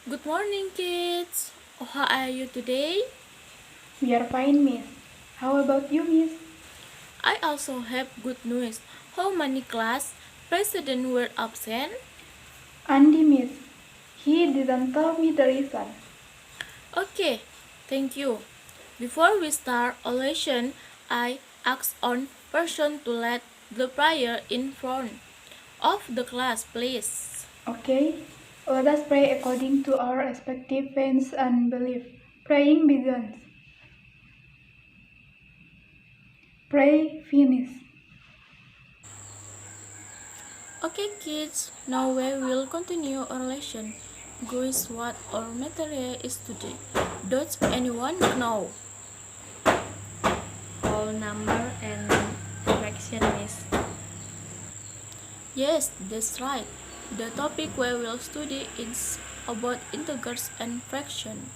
Good morning, kids. How are you today? We are fine, Miss. How about you, Miss? I also have good news. How many class presidents were absent? Andy, Miss. He didn't tell me the reason. Okay, thank you. Before we start our lesson, I ask one person to lead the prayer in front of the class, please. Okay, let us pray according to our respective faiths and belief. Praying begins. Pray finish. Okay, kids, now we will continue our lesson. Guess what our material is today? Does anyone know? Whole number and fraction is. Yes, that's right. The topic we will study is about integers and fraction.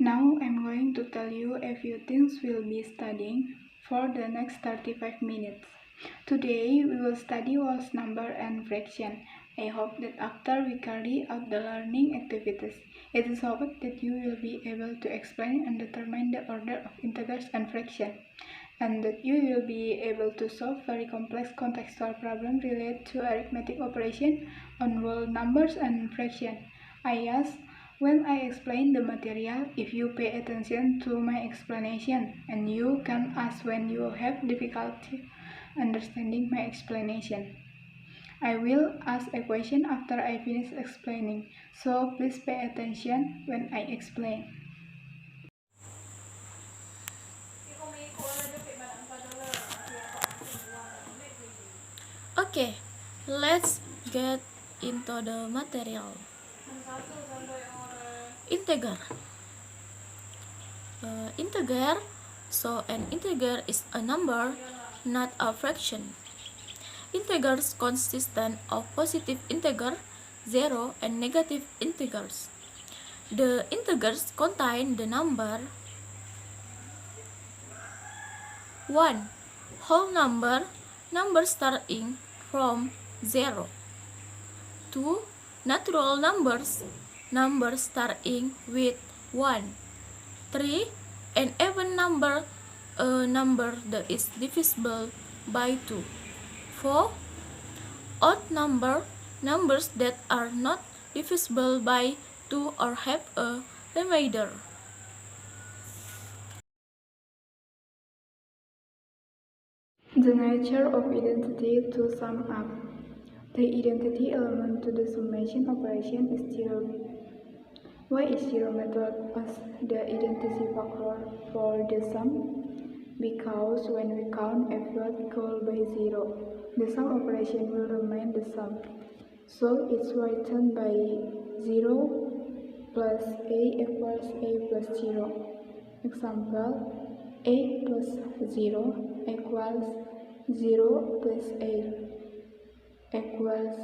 Now I'm going to tell you a few things we'll be studying for the next 35 minutes. Today we will study whole number and fraction. I hope that after we carry out the learning activities, it is hoped that you will be able to explain and determine the order of integers and fraction, and that you will be able to solve very complex contextual problems related to arithmetic operation on whole numbers and fraction. I ask when I explain the material if you pay attention to my explanation, and you can ask when you have difficulty understanding my explanation. I will ask a question after I finish explaining, so please pay attention when I explain. Okay, let's get into the material. Integer. Integer. So an integer is a number, not a fraction. Integers consist of positive integer, 0, and negative integers. The integers contain the number 1. Whole number starting from 0. 2. Natural numbers starting with 1. 3. An even number, a number that is divisible by 2. 4. Odd numbers that are not divisible by 2 or have a remainder. The nature of identity to sum up. The identity element to the summation operation is zero. Why is zero method as the identity factor for the sum? Because when we count a field equal by 0, the sum operation will remain the sum. So it's written by 0 plus a equals a plus 0. Example, a plus 0 equals 0 plus a equals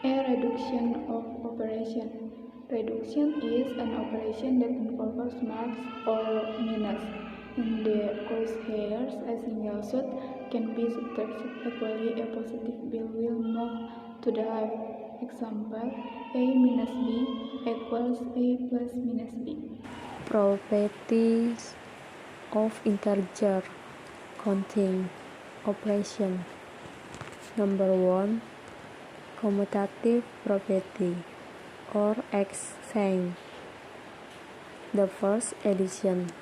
a reduction of operation. Reduction is an operation that involves marks or minus. In the crosshairs, a single shoot can be subtracted equally. A positive bill will move to the left. Example, a minus b equals a plus minus b. Properties of integer counting operation. Number 1. Commutative property or exchange. The first addition.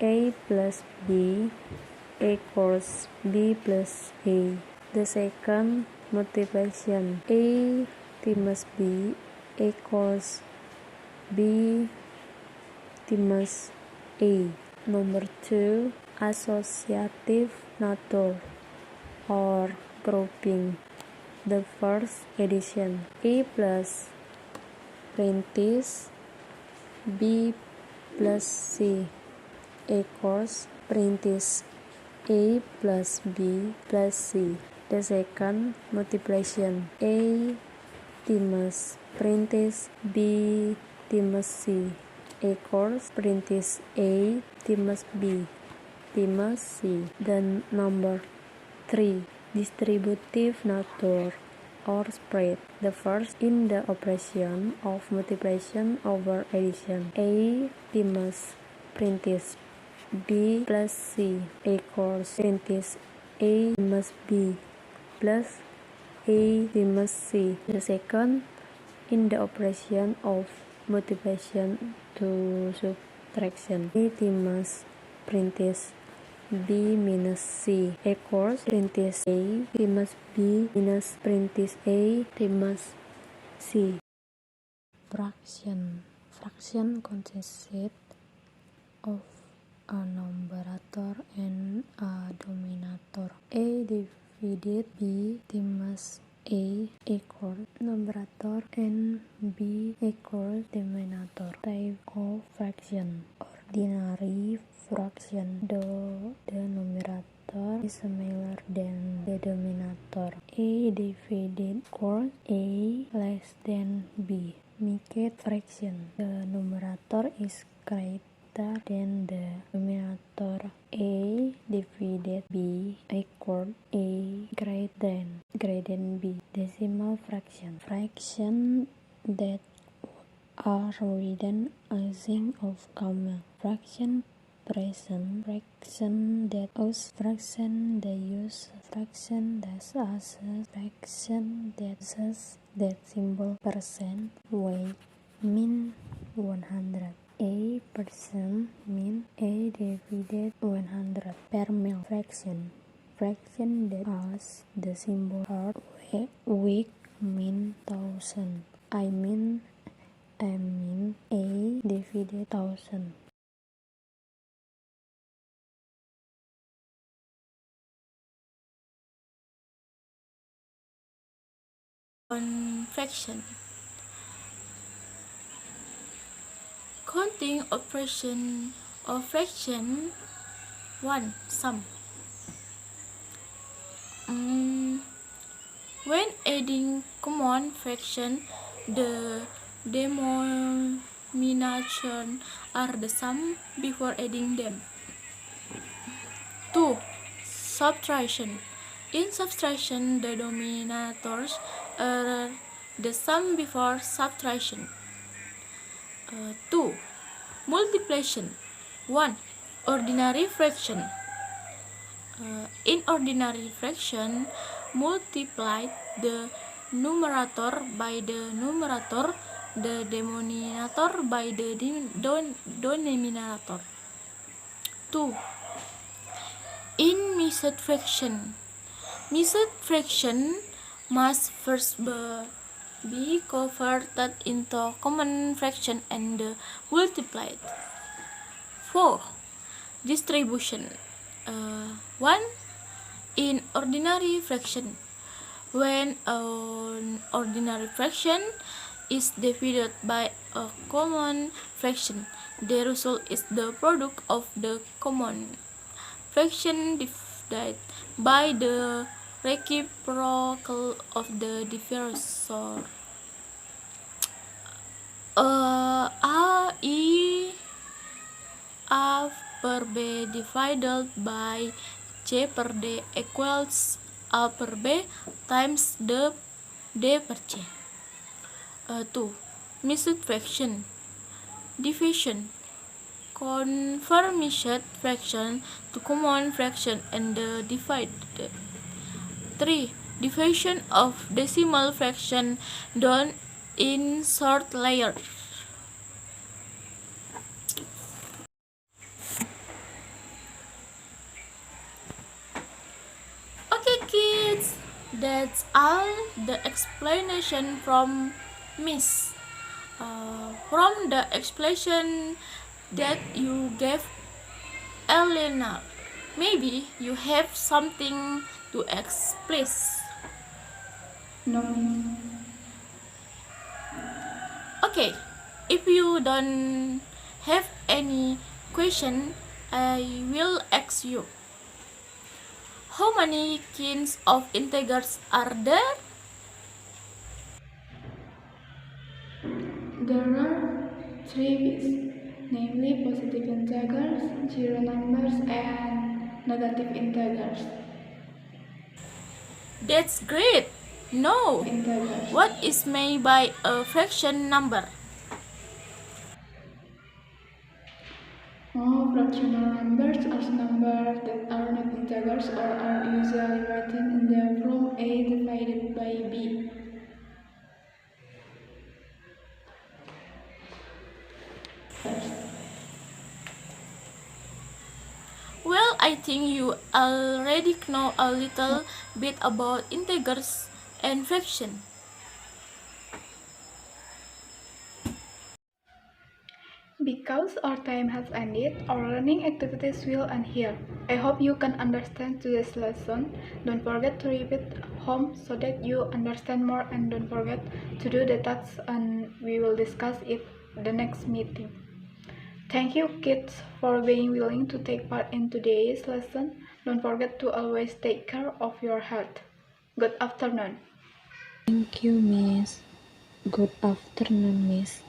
A plus B equals B plus A. The second multiplication. A times B equals B times A. Number 2. Associative nature or grouping. The first addition. A plus parenthesis B plus C equals parenthesis A plus B plus C. The second multiplication. A times parenthesis B times C equals parenthesis A times B. times c. The number 3. Distributive nature or spread. The first in the operation of multiplication over addition. A times parenthesis b plus c equals parenthesis a times b plus a times c. The second in the operation of multiplication to subtraction. A times parenthesis b minus c equals parenthesis a times b minus parenthesis a times c. Fraction. Fraction consists of a numerator and a denominator. A divided b times a equals numerator and b equals denominator. Type of fraction. Ordinary fraction. The numerator is smaller than the denominator. A divided equals a less than b. Mixed fraction. The numerator is greater than the denominator. A divided b equals a greater than b. Decimal fraction. Fraction that are written using of comma. Fraction present. Fraction that use. Fraction that use. Fraction that uses. Fraction that uses that symbol. Percent. Weight. Mean 100. A percent mean a divided 100. Per mil fraction. Fraction that has the symbol hard. Week mean 1000. I mean a divided 1000. On fraction. Counting operation of fraction. 1. Sum. When adding common fraction, the denominations are the sum before adding them. 2. Subtraction. In subtraction, the denominators are the sum before subtraction. 2. Multiplication. 1. Ordinary fraction. In ordinary fraction, multiply the numerator by the numerator, the denominator by the denominator. 2. In mixed fraction. Mixed fraction must first be converted into common fraction and multiplied. 4. Distribution. 1. In ordinary fraction. When an ordinary fraction is divided by a common fraction, the result is the product of the common fraction divided by the reciprocal of the divisor. A per b divided by c per d equals a per b times d per c. 2. Mixed fraction. Division. Convert mixed fraction to common fraction and divide. 3. Division of decimal fraction done in short layers. Okay kids, that's all the explanation from Miss. From the explanation that you gave Elena, maybe you have something to explain. No. Okay, if you don't have any question, I will ask you. How many kinds of integers are there? There are 3 bits, namely positive integers, zero numbers, and negative integers. That's great! No! Integers. What is made by a fraction number? Fractional numbers are numbers that are not integers or are usually written in the form a divided by b. Well, I think you already know a little bit about integers and fraction. Because our time has ended, our learning activities will end here. I hope you can understand today's lesson. Don't forget to repeat home so that you understand more, and don't forget to do the tasks and we will discuss it the next meeting. Thank you kids for being willing to take part in today's lesson. Don't forget to always take care of your health. Good afternoon. Thank you, Miss. Good afternoon, Miss.